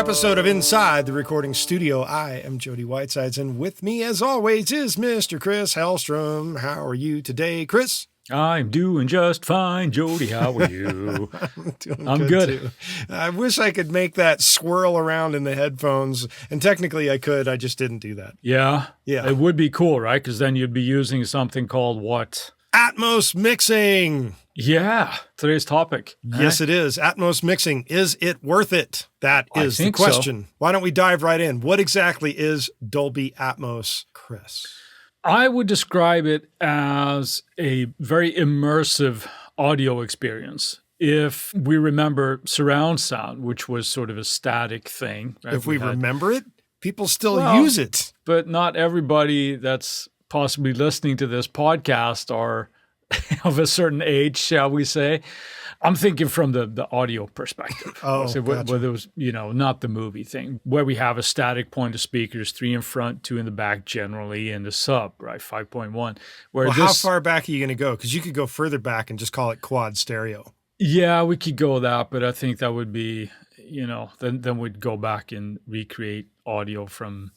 episode of Inside the Recording Studio. I am Jody Whitesides, and with me, as always, is Mr. Chris Hellstrom. How are you today, Chris? I'm doing just fine, Jody. How are you? I'm good. Too. I wish I could make that swirl around in the headphones, and technically I could. I just didn't do that. Yeah? Yeah. It would be cool, right? Because then you'd be using something called what? Atmos mixing. Yeah, today's topic. Yes, it is. Atmos mixing. Is it worth it? That is the question. So. Why don't we dive right in? What exactly is Dolby Atmos, Chris? I would describe it as a very immersive audio experience. If we remember surround sound, which was sort of a static thing. Right? If we remember it, people still use it. But not everybody that's possibly listening to this podcast are of a certain age, shall we say. I'm thinking from the audio perspective. Oh, so gotcha. where it was, not the movie thing, where we have a static point of speakers, 3 in front, 2 in the back generally, and the sub, right, 5.1. How far back are you going to go? Because you could go further back and just call it quad stereo. Yeah, we could go that, but I think that would be, then we'd go back and recreate audio from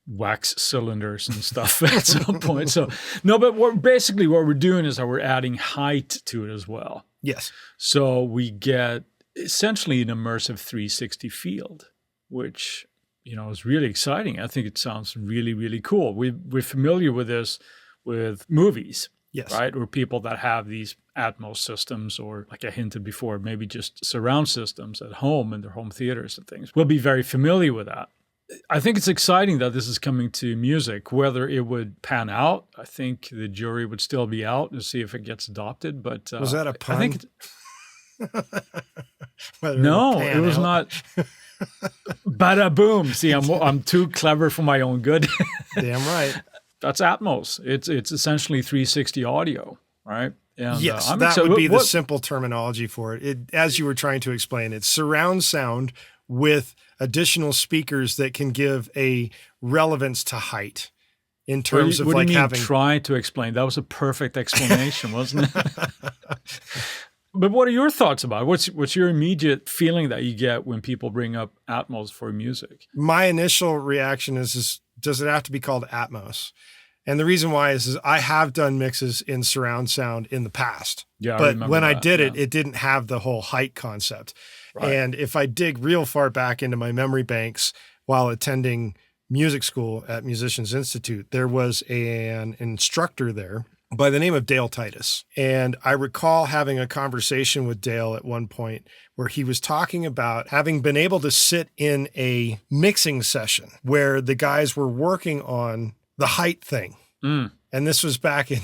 wax cylinders and stuff at some point. So, no, but what we're doing is that we're adding height to it as well. Yes. So we get essentially an immersive 360 field, which, is really exciting. I think it sounds really, really cool. We're familiar with this with movies. Yes. Right? Or people that have these Atmos systems, or like I hinted before, maybe just surround systems at home in their home theaters and things. We'll be very familiar with that. I think it's exciting that this is coming to music. Whether it would pan out, I think the jury would still be out to see if it gets adopted. But was that a pun? I think no, it was not. Bada boom! See, I'm too clever for my own good. Damn right. That's Atmos. It's essentially 360 audio, right? And, yes, that would be the simple terminology for it. As you were trying to explain, it's surround sound with additional speakers that can give a relevance to height in terms of like having. Try to explain. That was a perfect explanation, wasn't it? But what are your thoughts about it? What's your immediate feeling that you get when people bring up Atmos for music? My initial reaction is does it have to be called Atmos? And the reason why is I have done mixes in surround sound in the past. Yeah, but when I did it, it didn't have the whole height concept. Right. And if I dig real far back into my memory banks while attending music school at Musicians Institute, there was an instructor there by the name of Dale Titus. And I recall having a conversation with Dale at one point where he was talking about having been able to sit in a mixing session where the guys were working on the height thing. And this was back in,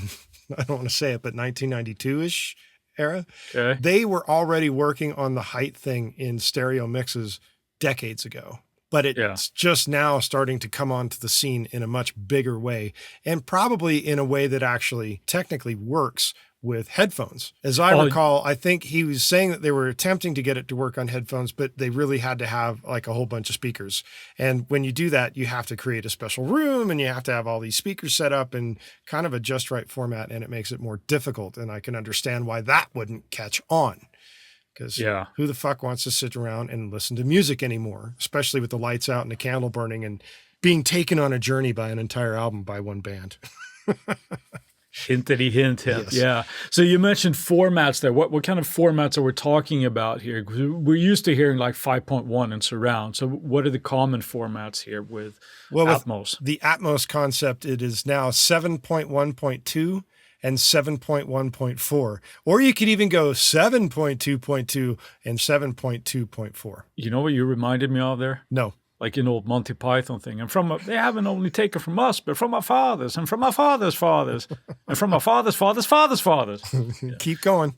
I don't want to say it, but 1992-ish era. Okay. They were already working on the height thing in stereo mixes decades ago. But it's just now starting to come onto the scene in a much bigger way, and probably in a way that actually technically works with headphones. As I recall, I think he was saying that they were attempting to get it to work on headphones, but they really had to have like a whole bunch of speakers. And when you do that, you have to create a special room and you have to have all these speakers set up in kind of a just right format, and it makes it more difficult. And I can understand why that wouldn't catch on. Because who the fuck wants to sit around and listen to music anymore, especially with the lights out and the candle burning and being taken on a journey by an entire album by one band. Hintity hint. Yes. Yeah. So you mentioned formats there. What kind of formats are we talking about here? We're used to hearing like 5.1 and surround. So what are the common formats here with Atmos? With the Atmos concept, it is now 7.1.2 and 7.1.4. Or you could even go 7.2.2 and 7.2.4. You know what you reminded me of there? No. Like an old Monty Python thing. And they haven't only taken from us, but from our fathers, and from our fathers' fathers, and from our fathers' fathers' fathers' fathers. Yeah. Keep going.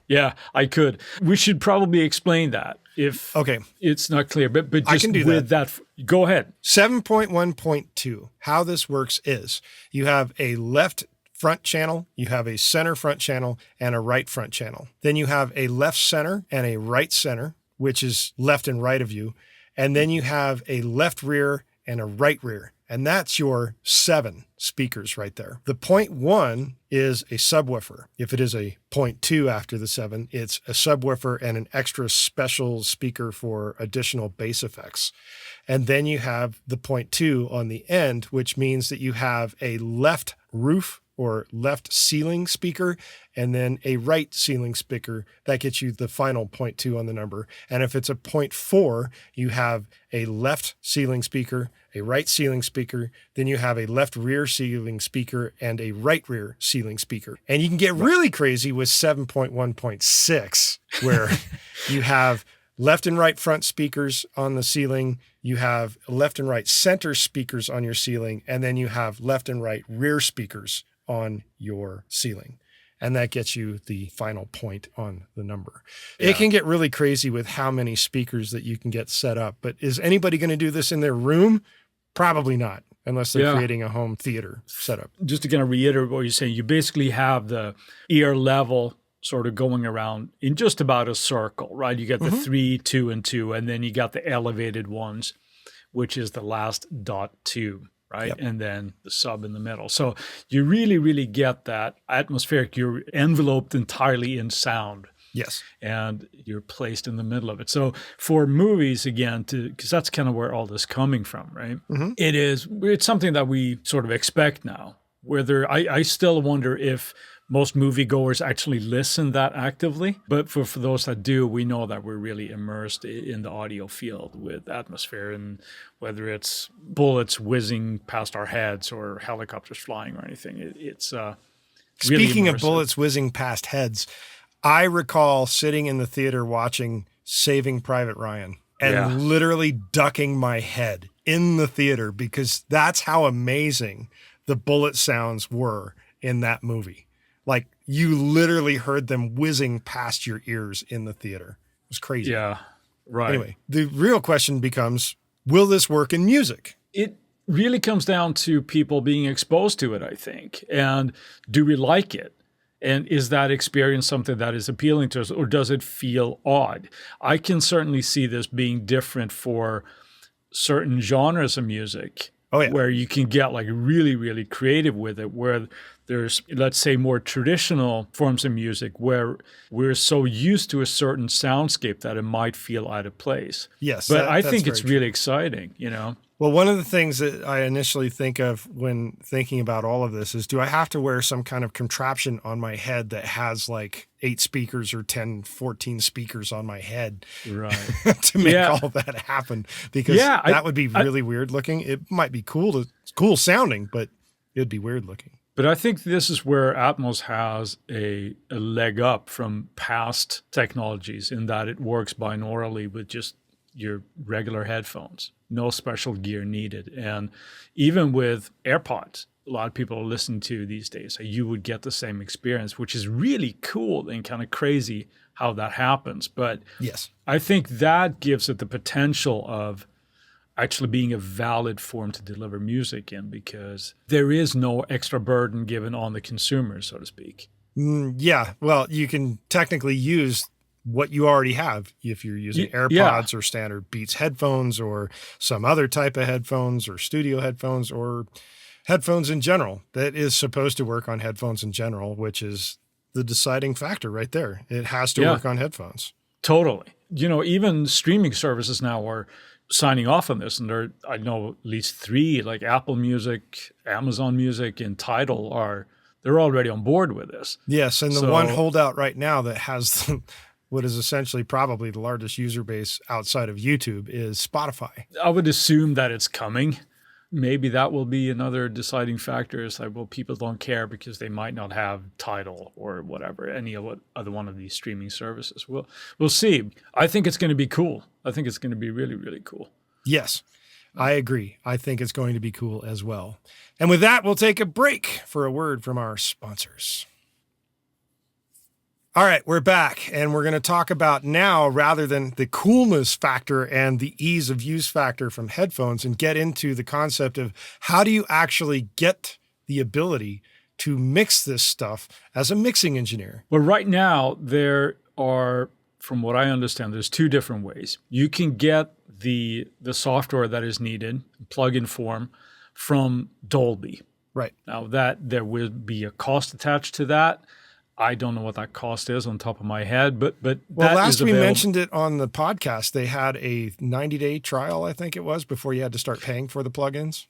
Yeah, I could. We should probably explain that if it's not clear. But just I can do with that, go ahead. 7.1.2, how this works is you have a left front channel, you have a center front channel, and a right front channel. Then you have a left center and a right center, which is left and right of you. And then you have a left rear and a right rear. And that's your 7 speakers right there. The 0.1 is a subwoofer. If it is a 0.2 after the 7, it's a subwoofer and an extra special speaker for additional bass effects. And then you have the 0.2 on the end, which means that you have a left roof or left ceiling speaker, and then a right ceiling speaker. That gets you the final 0.2 on the number. And if it's a 0.4, you have a left ceiling speaker, a right ceiling speaker, then you have a left rear ceiling speaker and a right rear ceiling speaker. And you can get really crazy with 7.1.6, where you have left and right front speakers on the ceiling, you have left and right center speakers on your ceiling, and then you have left and right rear speakers on your ceiling. And that gets you the final point on the number. Yeah. It can get really crazy with how many speakers that you can get set up. But is anybody going to do this in their room? Probably not, unless they're creating a home theater setup. Just to kind of reiterate what you're saying, you basically have the ear level sort of going around in just about a circle, right? You got the 3, 2, and 2, and then you got the elevated ones, which is the last dot 2. Right. Yep. And then the sub in the middle. So you really, really get that atmospheric. You're enveloped entirely in sound. Yes. And you're placed in the middle of it. So for movies, again, because that's kind of where all this is coming from, right? Mm-hmm. It's something that we sort of expect now. I still wonder if most moviegoers actually listen that actively. But for those that do, we know that we're really immersed in the audio field with atmosphere, and whether it's bullets whizzing past our heads or helicopters flying or anything, it's really Speaking immersive. Of bullets whizzing past heads, I recall sitting in the theater watching Saving Private Ryan and literally ducking my head in the theater because that's how amazing the bullet sounds were in that movie. Like, you literally heard them whizzing past your ears in the theater. It was crazy. Yeah, right. Anyway, the real question becomes, will this work in music? It really comes down to people being exposed to it, I think. And do we like it? And is that experience something that is appealing to us, or does it feel odd? I can certainly see this being different for certain genres of music. Where you can get like really, really creative with it, where there's, let's say, more traditional forms of music where we're so used to a certain soundscape that it might feel out of place. Yes. But I think it's really exciting, you know? Well, one of the things that I initially think of when thinking about all of this is, do I have to wear some kind of contraption on my head that has like 8 speakers or 10, 14 speakers on my head to make all that happen? Because that would be really weird looking. It might be cool sounding, but it'd be weird looking. But I think this is where Atmos has a leg up from past technologies in that it works binaurally with just your regular headphones. No special gear needed. And even with AirPods, a lot of people listen to these days, you would get the same experience, which is really cool and kind of crazy how that happens. But I think that gives it the potential of actually being a valid form to deliver music in, because there is no extra burden given on the consumer, so to speak. Well, you can technically use what you already have if you're using AirPods or standard Beats headphones or some other type of headphones or studio headphones or headphones in general. That is supposed to work on headphones in general, which is the deciding factor right there. It has to work on headphones. Totally. You know, even streaming services now are signing off on this, and I know at least 3, like Apple Music, Amazon Music, and Tidal they're already on board with this. Yes, and the one holdout right now that has what is essentially probably the largest user base outside of YouTube is Spotify. I would assume that it's coming. Maybe that will be another deciding factor. It's like, well, people don't care because they might not have Tidal or whatever, any other one of these streaming services. We'll see. I think it's going to be cool. I think it's going to be really, really cool. Yes, I agree. I think it's going to be cool as well. And with that, we'll take a break for a word from our sponsors. All right, we're back, and we're going to talk about now, rather than the coolness factor and the ease of use factor from headphones, and get into the concept of how do you actually get the ability to mix this stuff as a mixing engineer? Well, right now, there are, from what I understand, there's 2 different ways. You can get the software that is needed, plug-in form, from Dolby. Right. Now that there will be a cost attached to that. I don't know what that cost is on top of my head, but well, last we mentioned it on the podcast, they had a 90-day trial, I think it was, before you had to start paying for the plugins.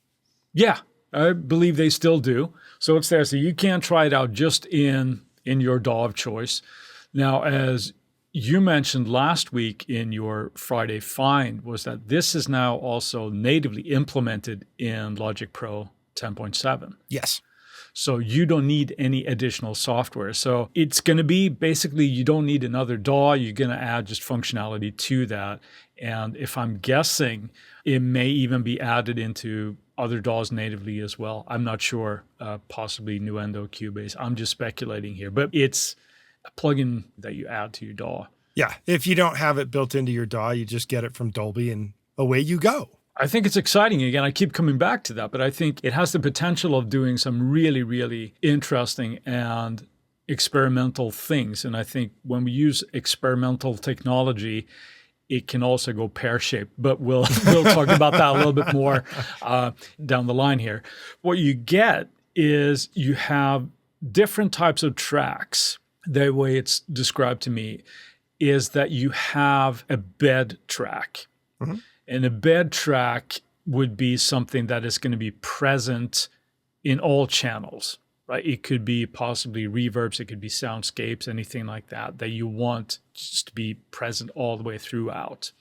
Yeah, I believe they still do. So it's there. So you can try it out just in your DAW of choice. Now, as you mentioned last week in your Friday Find, was that this is now also natively implemented in Logic Pro 10.7. Yes. So you don't need any additional software. So it's going to be basically, you don't need another DAW. You're going to add just functionality to that. And if I'm guessing, it may even be added into other DAWs natively as well. I'm not sure, possibly Nuendo, Cubase. I'm just speculating here, but it's a plugin that you add to your DAW. Yeah. If you don't have it built into your DAW, you just get it from Dolby and away you go. I think it's exciting. Again, I keep coming back to that, but I think it has the potential of doing some really, really interesting and experimental things. And I think when we use experimental technology, it can also go pear-shaped, but we'll talk about that a little bit more down the line here. What you get is you have different types of tracks. The way it's described to me is that you have a bed track. Mm-hmm. And a bed track would be something that is going to be present in all channels, right? It could be possibly reverbs, it could be soundscapes, anything like that you want just to be present all the way throughout.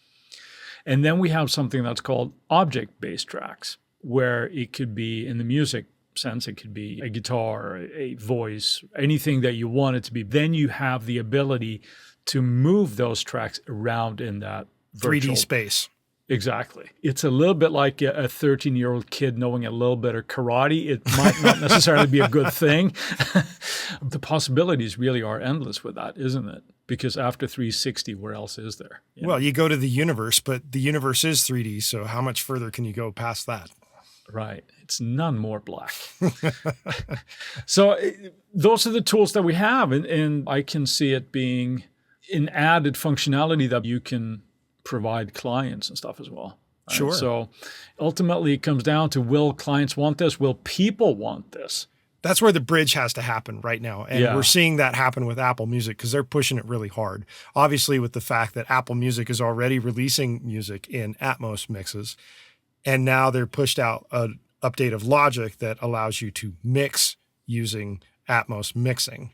And then we have something that's called object-based tracks, where it could be, in the music sense, it could be a guitar, a voice, anything that you want it to be. Then you have the ability to move those tracks around in that virtual 3D space. Exactly. It's a little bit like a 13-year-old kid knowing a little bit of karate. It might not necessarily be a good thing. The possibilities really are endless with that, isn't it? Because after 360, where else is there? Well, you go to the universe, but the universe is 3D, so how much further can you go past that? Right. It's none more black. So those are the tools that we have, and I can see it being an added functionality that you can provide clients and stuff as well. Right? Sure. So ultimately it comes down to, will clients want this? Will people want this? That's where the bridge has to happen right now. And we're seeing that happen with Apple Music because they're pushing it really hard. Obviously, with the fact that Apple Music is already releasing music in Atmos mixes. And now they're pushed out an update of Logic that allows you to mix using Atmos mixing.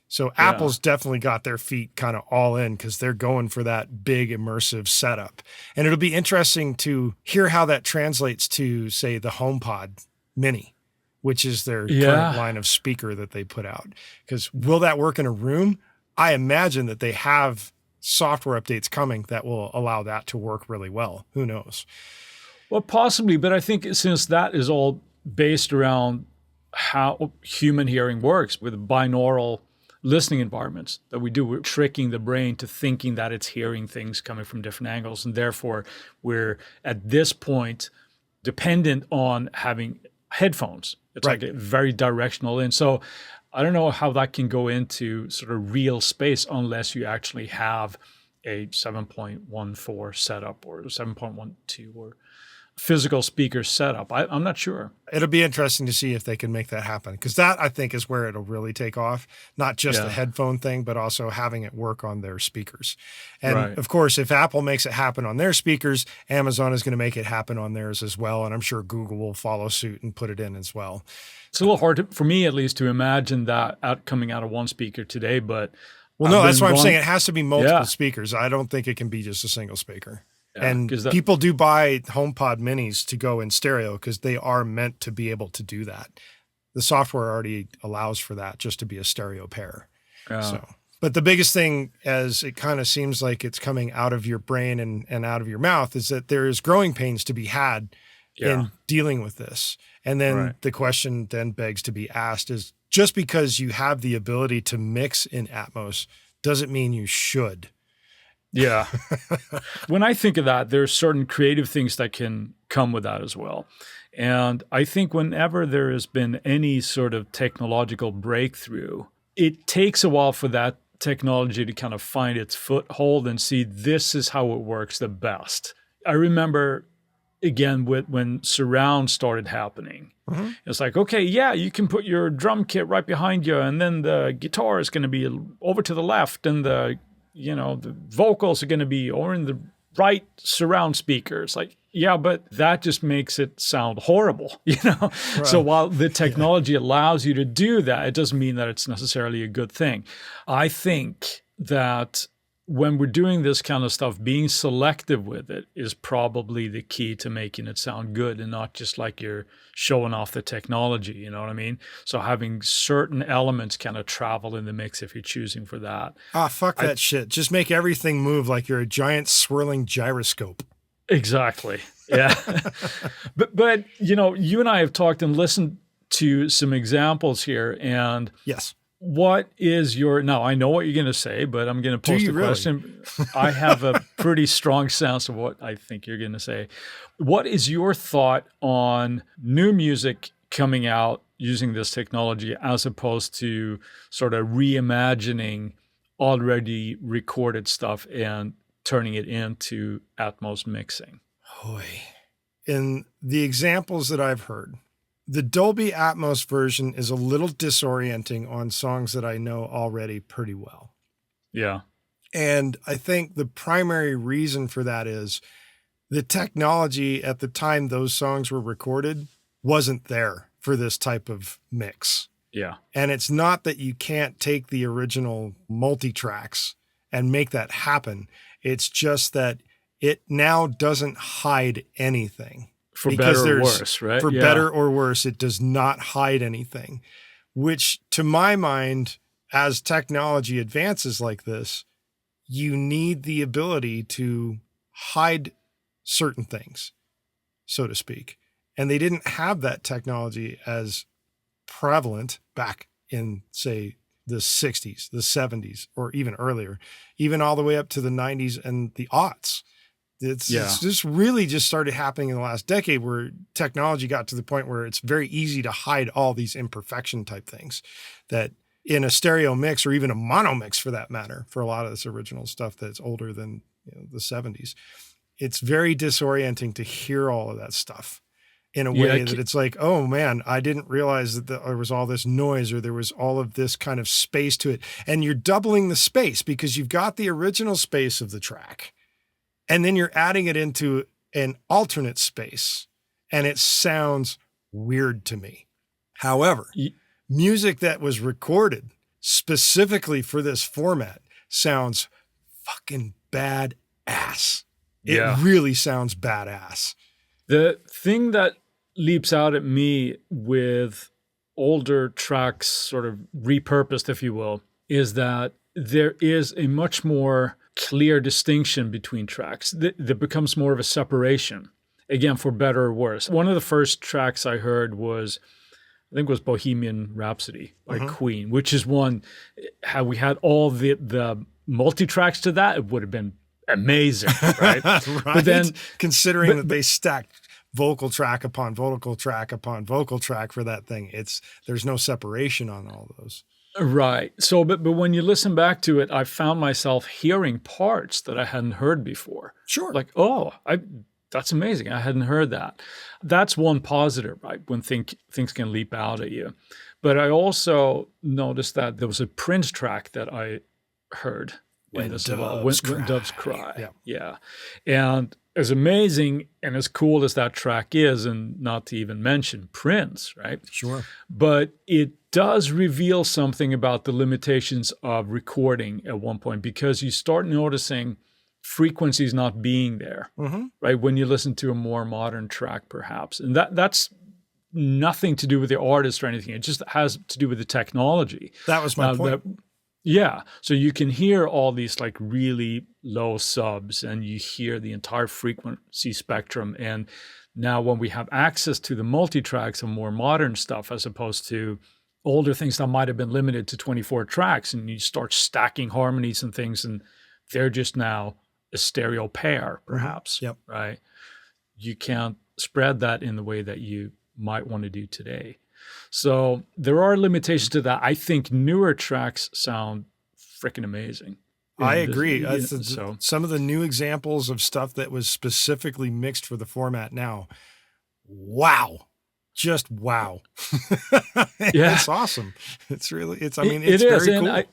So Apple's definitely got their feet kind of all in because they're going for that big immersive setup. And it'll be interesting to hear how that translates to, say, the HomePod Mini, which is their current line of speaker that they put out. Because will that work in a room? I imagine that they have software updates coming that will allow that to work really well. Who knows? Well, possibly, but I think since that is all based around how human hearing works with binaural listening environments that we do, we're tricking the brain to thinking that it's hearing things coming from different angles. And therefore, we're at this point dependent on having headphones. It's like a very directional in. So I don't know how that can go into sort of real space unless you actually have a 7.14 setup or 7.12 or physical speaker setup. I'm not sure. It'll be interesting to see if they can make that happen, because that, I think, is where it'll really take off. Not just the headphone thing, but also having it work on their speakers. And of course, if Apple makes it happen on their speakers, Amazon is going to make it happen on theirs as well. And I'm sure Google will follow suit and put it in as well. It's a little hard for me, at least, to imagine that coming out of one speaker today, but well, no, that's why I'm saying it has to be multiple speakers. I don't think it can be just a single speaker. Yeah, and people do buy HomePod minis to go in stereo because they are meant to be able to do that. The software already allows for that, just to be a stereo pair. So, but the biggest thing, as it kind of seems like it's coming out of your brain and out of your mouth, is that there is growing pains to be had in dealing with this. And then the question then begs to be asked is, just because you have the ability to mix in Atmos doesn't mean you should. Yeah. When I think of that, there's certain creative things that can come with that as well. And I think whenever there has been any sort of technological breakthrough, it takes a while for that technology to kind of find its foothold and see this is how it works the best. I remember again, when surround started happening. Mm-hmm. It's like, okay, yeah, you can put your drum kit right behind you, and then the guitar is going to be over to the left, and the vocals are going to be over in the right surround speakers. Like, yeah, but that just makes it sound horrible, Right. So while the technology allows you to do that, it doesn't mean that it's necessarily a good thing. I think that when we're doing this kind of stuff, being selective with it is probably the key to making it sound good, and not just like you're showing off the technology, you know what I mean? So having certain elements kind of travel in the mix if you're choosing for that. Fuck that shit. Just make everything move like you're a giant swirling gyroscope. Exactly. Yeah. but you and I have talked and listened to some examples here, and yes. What is your, now I know what you're going to say, but I'm going to post a question. I have a pretty strong sense of what I think you're going to say. What is your thought on new music coming out using this technology as opposed to sort of reimagining already recorded stuff and turning it into Atmos mixing? In the examples that I've heard, the Dolby Atmos version is a little disorienting on songs that I know already pretty well. Yeah. And I think the primary reason for that is the technology at the time those songs were recorded wasn't there for this type of mix. Yeah. And it's not that you can't take the original multi-tracks and make that happen. It's just that it now doesn't hide anything. For better or worse, right? For better or worse, it does not hide anything, which to my mind, as technology advances like this, you need the ability to hide certain things, so to speak. And they didn't have that technology as prevalent back in, say, the 60s, the 70s, or even earlier, even all the way up to the 90s and the aughts. It's just really just started happening in the last decade, where technology got to the point where it's very easy to hide all these imperfection type things that in a stereo mix, or even a mono mix for that matter, for a lot of this original stuff that's older than the 70s, it's very disorienting to hear all of that stuff in a way that it's like, oh man, I didn't realize that there was all this noise, or there was all of this kind of space to it. And you're doubling the space because you've got the original space of the track, and then you're adding it into an alternate space, and it sounds weird to me. However, music that was recorded specifically for this format sounds fucking badass. It really sounds badass. The thing that leaps out at me with older tracks sort of repurposed, if you will, is that there is a much more clear distinction between tracks. There becomes more of a separation, again, for better or worse. One of the first tracks I heard was, I think it was Bohemian Rhapsody by Queen, which is one, had we had all the multi-tracks to that, it would have been amazing, right? Right. But then, considering that they stacked vocal track upon vocal track upon vocal track for that thing, there's no separation on all those. Right. So, but when you listen back to it, I found myself hearing parts that I hadn't heard before. Sure. Like, that's amazing. I hadn't heard that. That's one positive, right? When things can leap out at you. But I also noticed that there was a Prince track that I heard. When Doves Cry. Yeah. And as amazing and as cool as that track is, and not to even mention Prince, right? Sure. But it does reveal something about the limitations of recording at one point, because you start noticing frequencies not being there, right? When you listen to a more modern track, perhaps. And that's nothing to do with the artist or anything. It just has to do with the technology. That was my point. So you can hear all these like really low subs, and you hear the entire frequency spectrum. And now when we have access to the multi-tracks and more modern stuff, as opposed to older things that might have been limited to 24 tracks, and you start stacking harmonies and things, and they're just now a stereo pair, perhaps, right? You can't spread that in the way that you might want to do today. So there are limitations to that. I think newer tracks sound freaking amazing. I agree. So some of the new examples of stuff that was specifically mixed for the format now, wow. Just wow. It's awesome. It's really, it's very cool.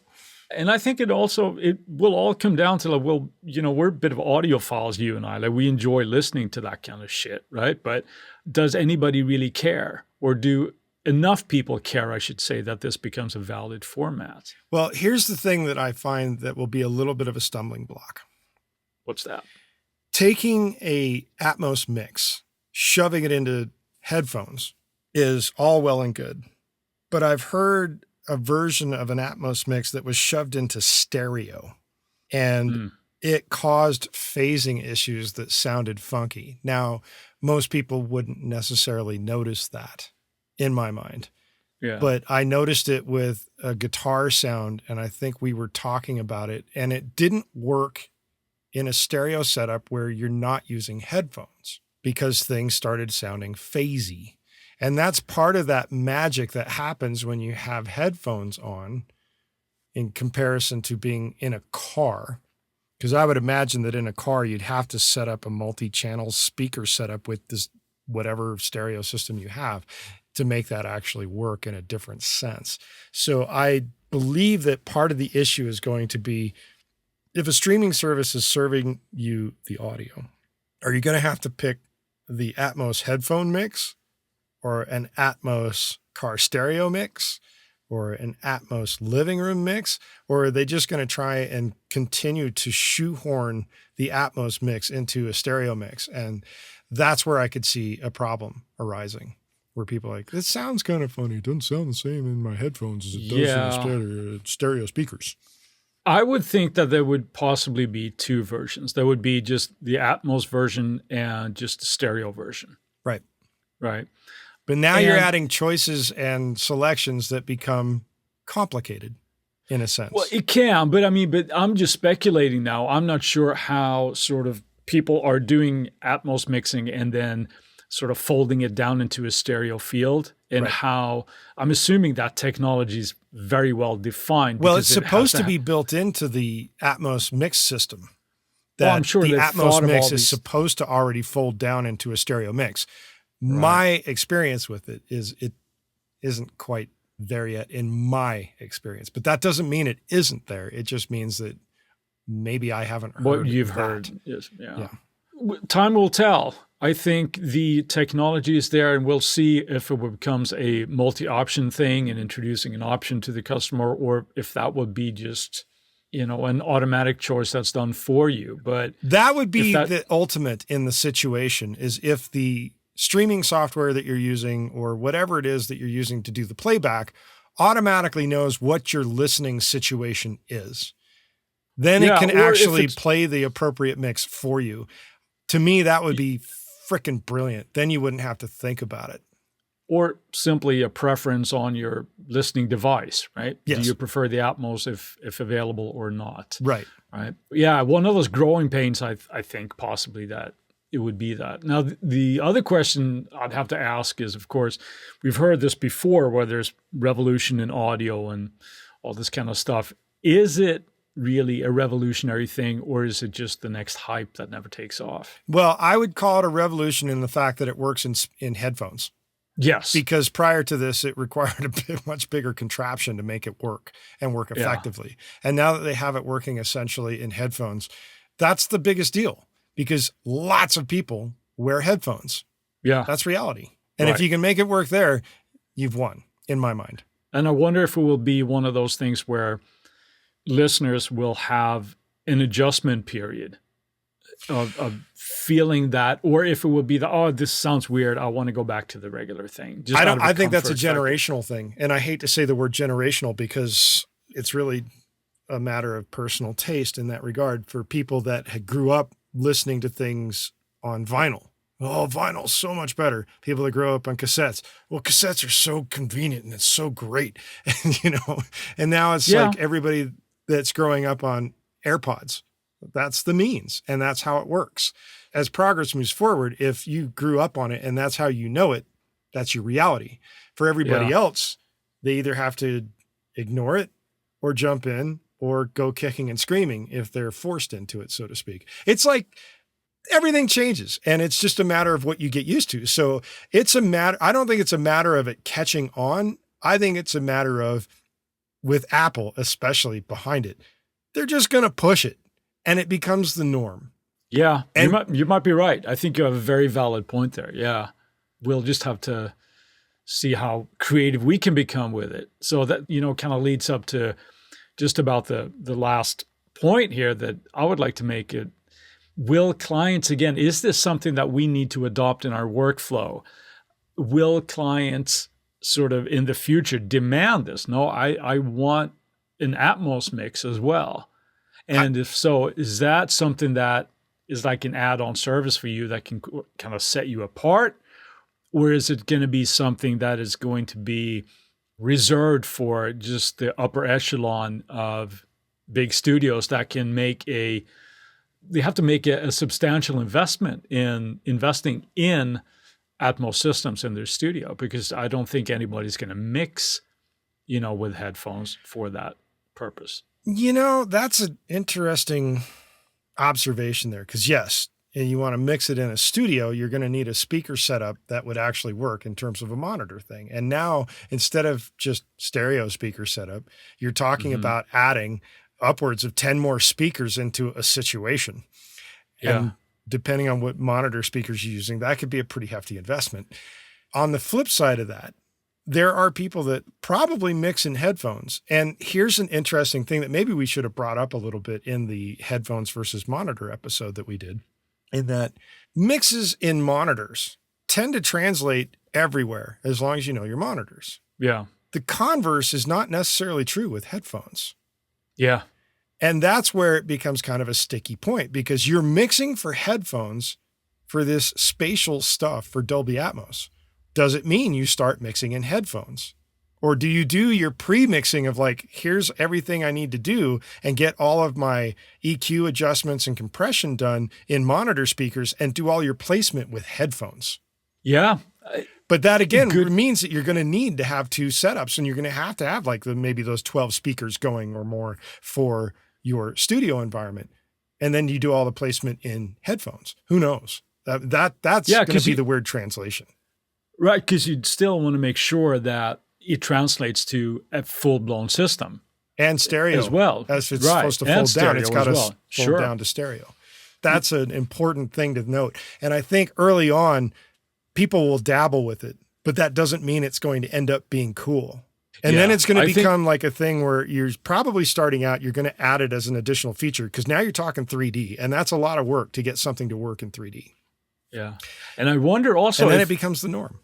And I think it will all come down to, like, well, we're a bit of audiophiles, you and I. Like, we enjoy listening to that kind of shit, right? But does anybody really care? Or do enough people care, I should say, that this becomes a valid format? Well, here's the thing that I find that will be a little bit of a stumbling block. What's that? Taking a Atmos mix, shoving it into headphones is all well and good. But I've heard a version of an Atmos mix that was shoved into stereo, and it caused phasing issues that sounded funky. Now, most people wouldn't necessarily notice that, in my mind. Yeah. But I noticed it with a guitar sound, and I think we were talking about it, and it didn't work in a stereo setup where you're not using headphones because things started sounding phasey. And that's part of that magic that happens when you have headphones on in comparison to being in a car. Because I would imagine that in a car, you'd have to set up a multi-channel speaker setup with this whatever stereo system you have to make that actually work in a different sense. So I believe that part of the issue is going to be, if a streaming service is serving you the audio, are you going to have to pick the Atmos headphone mix, or an Atmos car stereo mix, or an Atmos living room mix? Or are they just going to try and continue to shoehorn the Atmos mix into a stereo mix? And that's where I could see a problem arising, where people are like, it sounds kind of funny. It doesn't sound the same in my headphones as it does in the stereo speakers. I would think that there would possibly be two versions. There would be just the Atmos version and just the stereo version. Right. Right. But now you're adding choices and selections that become complicated in a sense. Well, it can, but I'm just speculating now. I'm not sure how sort of people are doing Atmos mixing and then sort of folding it down into a stereo field, and how I'm assuming that technology is very well defined. Well, it's supposed to be built into the Atmos mix system. I'm sure the Atmos mix is supposed to already fold down into a stereo mix. My experience with it is it isn't quite there yet in my experience, but that doesn't mean it isn't there. It just means that maybe I haven't heard what you've heard. Yes, yeah. Time will tell. I think the technology is there, and we'll see if it becomes a multi-option thing and introducing an option to the customer, or if that would be just, an automatic choice that's done for you. But that would be the ultimate in the situation, is if the streaming software that you're using, or whatever it is that you're using to do the playback, automatically knows what your listening situation is. Then it can actually play the appropriate mix for you. To me, that would be freaking brilliant. Then you wouldn't have to think about it. Or simply a preference on your listening device, right? Yes. Do you prefer the Atmos if available or not? Right. Right. Yeah, one of those growing pains, I think possibly that it would be that. Now, the other question I'd have to ask is, of course, we've heard this before, where there's revolution in audio and all this kind of stuff. Is it really a revolutionary thing, or is it just the next hype that never takes off? Well, I would call it a revolution in the fact that it works in headphones. Yes. Because prior to this, it required a much bigger contraption to make it work and work effectively. Yeah. And now that they have it working essentially in headphones, that's the biggest deal, because lots of people wear headphones. Yeah. That's reality. And if you can make it work there, you've won, in my mind. And I wonder if it will be one of those things where listeners will have an adjustment period of feeling that, or if it will be this sounds weird, I want to go back to the regular thing. I think that's a generational thing. And I hate to say the word generational, because it's really a matter of personal taste in that regard. For people that grew up listening to things on vinyl, vinyl's so much better. People that grow up on cassettes, cassettes are so convenient and it's so great. And, and now it's like everybody that's growing up on AirPods. That's the means, and that's how it works. As progress moves forward, if you grew up on it and that's how you know it, that's your reality. For everybody else, they either have to ignore it or jump in or go kicking and screaming if they're forced into it, so to speak. It's like everything changes, and it's just a matter of what you get used to. So I don't think it's a matter of it catching on. I think it's a matter of, with Apple especially behind it, they're just going to push it and it becomes the norm. Yeah, and you might be right. I think you have a very valid point there. Yeah, we'll just have to see how creative we can become with it. So that, kind of leads up to just about the last point here that I would like to make it. Will clients, again, is this something that we need to adopt in our workflow? Will clients sort of in the future demand this? No, I want an Atmos mix as well. And if so, is that something that is like an add-on service for you that can kind of set you apart? Or is it going to be something that is going to be reserved for just the upper echelon of big studios that can they have to make a substantial investment in investing in Atmos systems in their studio, because I don't think anybody's going to mix, with headphones for that purpose. That's an interesting observation there, because yes, and you want to mix it in a studio, you're going to need a speaker setup that would actually work in terms of a monitor thing. And now, instead of just stereo speaker setup, you're talking about adding upwards of 10 more speakers into a situation. Yeah. And depending on what monitor speakers you're using, that could be a pretty hefty investment. On the flip side of that, there are people that probably mix in headphones. And here's an interesting thing that maybe we should have brought up a little bit in the headphones versus monitor episode that we did, in that mixes in monitors tend to translate everywhere as long as you know your monitors. Yeah. The converse is not necessarily true with headphones. Yeah. And that's where it becomes kind of a sticky point, because you're mixing for headphones for this spatial stuff for Dolby Atmos. Does it mean you start mixing in headphones? Or do you do your pre-mixing of like, here's everything I need to do and get all of my EQ adjustments and compression done in monitor speakers and do all your placement with headphones? Yeah. But that again means that you're going to need to have two setups, and you're going to have like maybe those 12 speakers going or more for your studio environment. And then you do all the placement in headphones. Who knows? That's going to be the weird translation. Right, because you'd still want to make sure that it translates to a full-blown system. And stereo as well. As it's supposed to fold down, it's got to fold down to stereo. That's an important thing to note. And I think early on, people will dabble with it, but that doesn't mean it's going to end up being cool. And then it's going to become like a thing where you're probably starting out, you're going to add it as an additional feature, because now you're talking 3D, and that's a lot of work to get something to work in 3D. Yeah. And I wonder also and then it becomes the norm.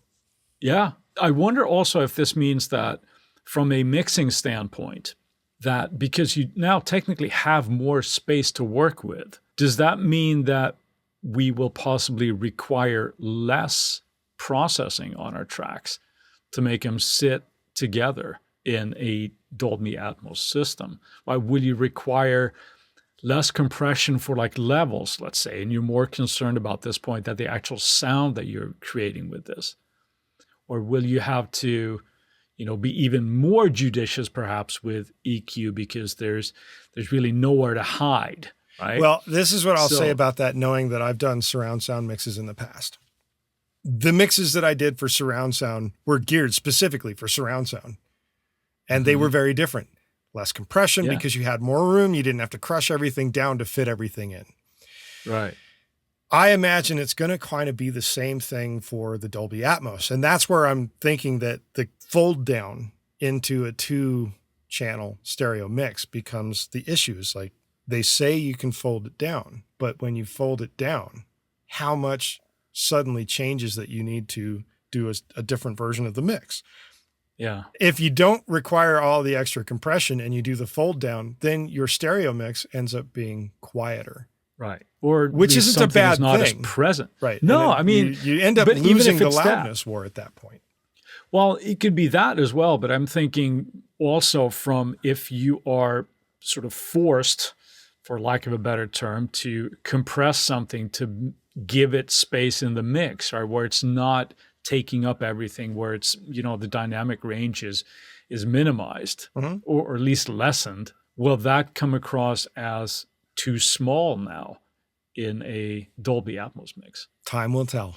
Yeah. I wonder also if this means that from a mixing standpoint, that because you now technically have more space to work with, does that mean that we will possibly require less processing on our tracks to make them sit together in a Dolby Atmos system? Why will you require less compression for like levels, let's say, and you're more concerned about this point that the actual sound that you're creating with this? Or will you have to, be even more judicious perhaps with EQ because there's really nowhere to hide, right? Well, this is what I'll say about that, knowing that I've done surround sound mixes in the past. The mixes that I did for surround sound were geared specifically for surround sound, and they were very different. Less compression because you had more room. You didn't have to crush everything down to fit everything in. Right. I imagine it's going to kind of be the same thing for the Dolby Atmos. And that's where I'm thinking that the fold down into a 2-channel stereo mix becomes the issues. Like, they say you can fold it down, but when you fold it down, how much suddenly changes that you need to do a different version of the mix? Yeah. If you don't require all the extra compression and you do the fold down, then your stereo mix ends up being quieter. Right. Or which isn't a bad not thing. As present. Right. No, I mean, you end up losing the loudness war at that point. Well, it could be that as well, but I'm thinking also from if you are sort of forced, for lack of a better term, to compress something to give it space in the mix, or where it's not taking up everything, where it's, the dynamic range is minimized or at least lessened will that come across as too small now in a Dolby Atmos mix? Time will tell.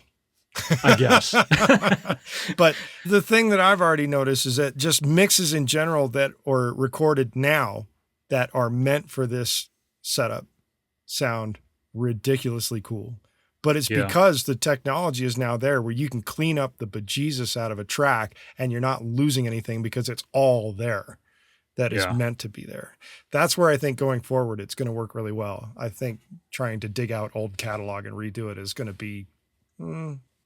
I guess. But the thing that I've already noticed is that just mixes in general that are recorded now that are meant for this setup sound ridiculously cool. But it's because the technology is now there where you can clean up the bejesus out of a track and you're not losing anything because it's all there that is meant to be there. That's where I think going forward, it's going to work really well. I think trying to dig out old catalog and redo it is going to be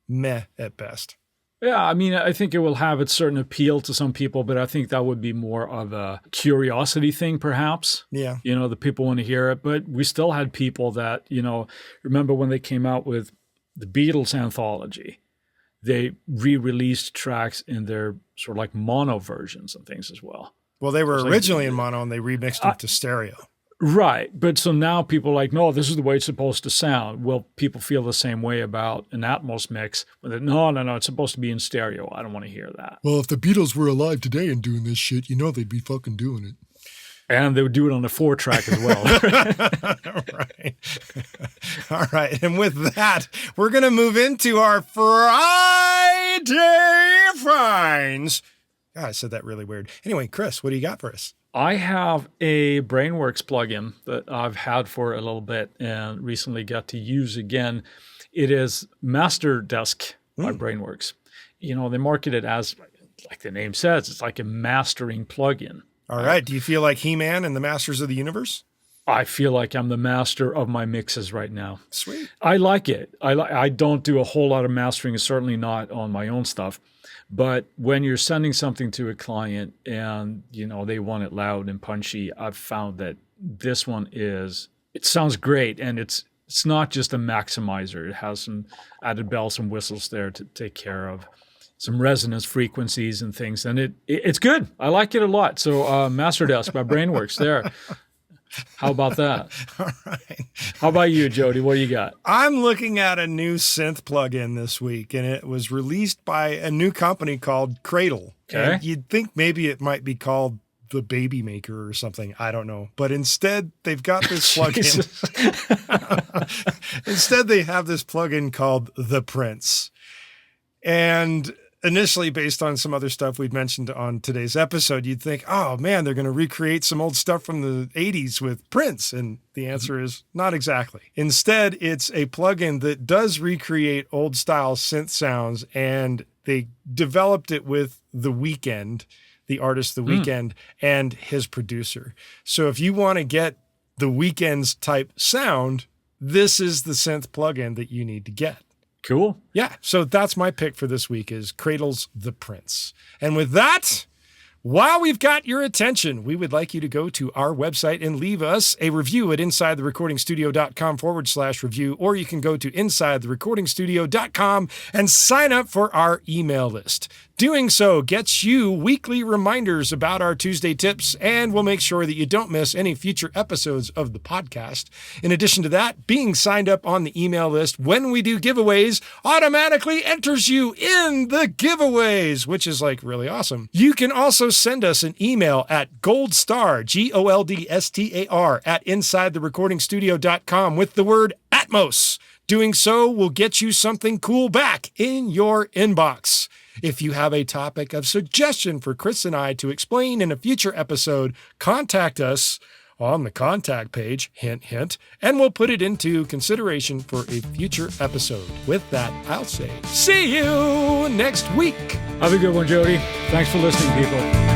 meh at best. Yeah, I mean, I think it will have its certain appeal to some people, but I think that would be more of a curiosity thing, perhaps. Yeah. You know, the people want to hear it, but we still had people that, you know, remember when they came out with the Beatles anthology, they re-released tracks in their sort of like mono versions and things as well. Well, they were originally in mono and they remixed it to stereo. Right. But so now people are like, no, this is the way it's supposed to sound. Will people feel the same way about an Atmos mix? No, it's supposed to be in stereo. I don't want to hear that. Well, if the Beatles were alive today and doing this shit, you know they'd be fucking doing it. And they would do it on a 4-track as well. Right. All right. And with that, we're going to move into our Friday finds. God, I said that really weird. Anyway, Chris, what do you got for us? I have a Brainworks plugin that I've had for a little bit and recently got to use again. It is Master Desk by Brainworks. You know, they market it as, like the name says, it's like a mastering plugin. All right. Do you feel like He-Man and the Masters of the Universe? I feel like I'm the master of my mixes right now. Sweet. I like it. I don't do a whole lot of mastering, certainly not on my own stuff. But when you're sending something to a client and, you know, they want it loud and punchy, I've found that this one it sounds great. And it's not just a maximizer. It has some added bells and whistles there to take care of some resonance frequencies and things. And it's good. I like it a lot. So Master Desk by Brainworks there. How about that? All right. How about you, Jody? What do you got? I'm looking at a new synth plugin this week, and it was released by a new company called Cradle. Okay. And you'd think maybe it might be called the Baby Maker or something. I don't know. But instead, they've got this plugin. Instead, they have this plugin called The Prince. And initially, based on some other stuff we'd mentioned on today's episode, you'd think, oh man, they're going to recreate some old stuff from the 80s with Prince. And the answer is not exactly. Instead, it's a plugin that does recreate old style synth sounds, and they developed it with The Weeknd, the artist The Weeknd, and his producer. So if you want to get The Weeknd's type sound, this is the synth plugin that you need to get. Cool. Yeah. So that's my pick for this week is Cradle's The Prince. And with that, while we've got your attention, we would like you to go to our website and leave us a review at insidetherecordingstudio.com/review, or you can go to insidetherecordingstudio.com and sign up for our email list. Doing so gets you weekly reminders about our Tuesday tips, and we'll make sure that you don't miss any future episodes of the podcast. In addition to that, being signed up on the email list when we do giveaways automatically enters you in the giveaways, which is like really awesome. You can also send us an email at goldstar, GOLDSTAR, at insidetherecordingstudio.com with the word Atmos. Doing so will get you something cool back in your inbox. If you have a topic of suggestion for Chris and I to explain in a future episode, contact us on the contact page, hint, hint, and we'll put it into consideration for a future episode. With that, I'll say, see you next week. Have a good one, Jody. Thanks for listening, people.